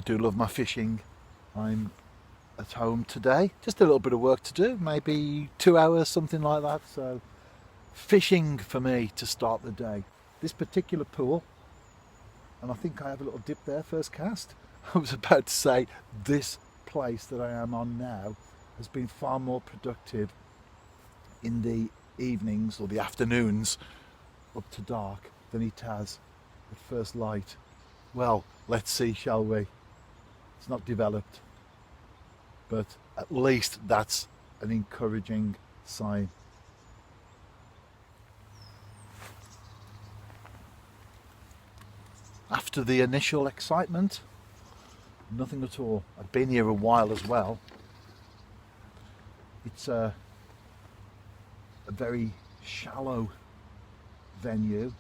I do love my fishing. I'm at home today, just a little bit of work to do, maybe 2 hours, something like that. So fishing for me to start the day. This particular pool, and I think I have a little dip there, first cast. I was about to say this place that I am on now has been far more productive in the evenings or the afternoons up to dark than it has at first light. Well, let's see, shall we? It's not developed, but at least that's an encouraging sign. After the initial excitement, nothing at all. I've been here a while as well. It's a very shallow venue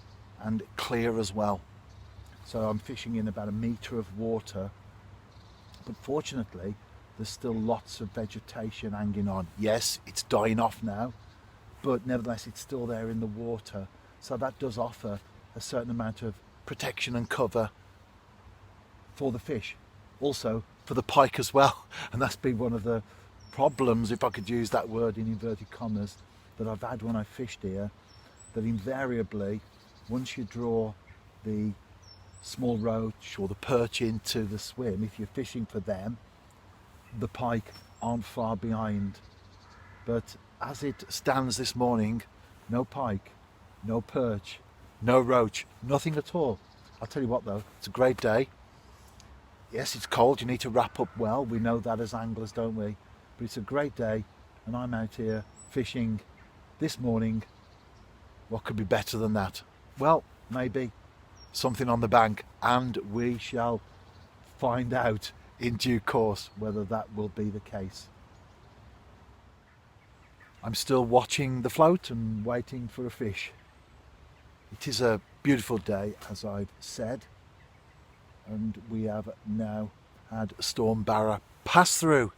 and clear as well. So I'm fishing in about a metre of water, but fortunately there's still lots of vegetation hanging on. Yes, it's dying off now, but nevertheless it's still there in the water. So that does offer a certain amount of protection and cover for the fish, also for the pike as well. And that's been one of the problems, if I could use that word in inverted commas, that I've had when I fished here, that invariably once you draw the small roach or the perch into the swim, if you're fishing for them, the pike aren't far behind. But as it stands this morning, no pike, no perch, no roach, nothing at all. I'll tell you what though, it's a great day. Yes, it's cold, you need to wrap up well, we know that as anglers, don't we? But it's a great day and I'm out here fishing this morning. What could be better than that? Well, maybe something on the bank, and we shall find out in due course whether that will be the case. I'm still watching the float and waiting for a fish. It is a beautiful day, as I've said, and we have now had Storm Barra pass through.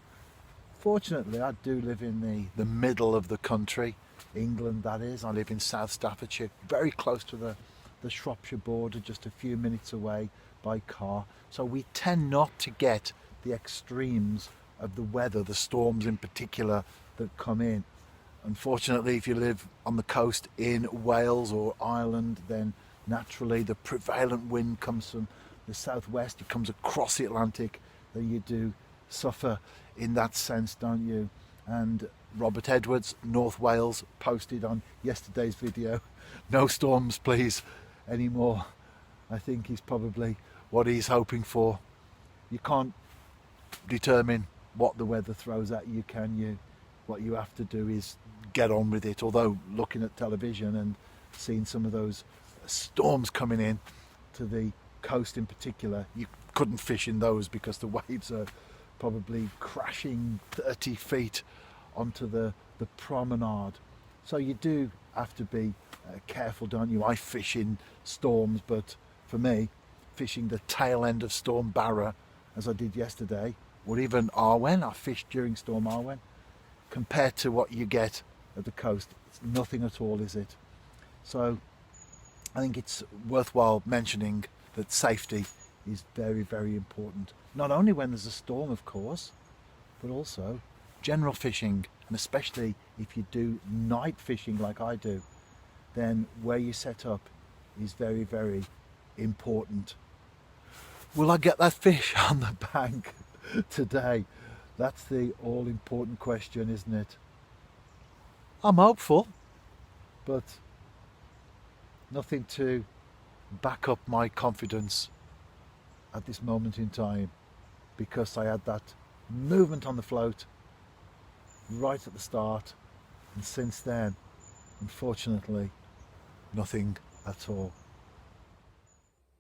Fortunately, I do live in the middle of the country, England that is. I live in South Staffordshire, very close to the Shropshire border, just a few minutes away by car. So we tend not to get the extremes of the weather, the storms in particular that come in. Unfortunately, if you live on the coast in Wales or Ireland, then naturally the prevalent wind comes from the southwest. It comes across the Atlantic. That you do suffer in that sense, don't you? And Robert Edwards, North Wales, posted on yesterday's video, no storms please anymore. I think is probably what he's hoping for. You can't determine what the weather throws at you, can you? What you have to do is get on with it. Although looking at television and seeing some of those storms coming in to the coast in particular, you couldn't fish in those because the waves are probably crashing 30 feet onto the promenade. So you do have to be careful, don't you? I fish in storms, but for me, fishing the tail end of Storm Barra, as I did yesterday, or even Arwen, I fished during Storm Arwen, compared to what you get at the coast, it's nothing at all, is it? So I think it's worthwhile mentioning that safety is very, very important. Not only when there's a storm, of course, but also general fishing, and especially if you do night fishing like I do, then where you set up is very, very important. Will I get that fish on the bank today? That's the all-important question, isn't it? I'm hopeful, but nothing to back up my confidence at this moment in time, because I had that movement on the float right at the start, and since then, unfortunately, nothing at all.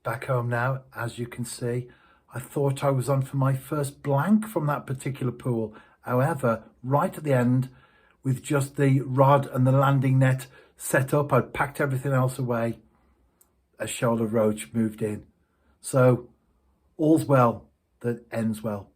Back home now, as you can see, I thought I was on for my first blank from that particular pool. However, right at the end, with just the rod and the landing net set up, I'd packed everything else away, a shoal of roach moved in. So all's well that ends well.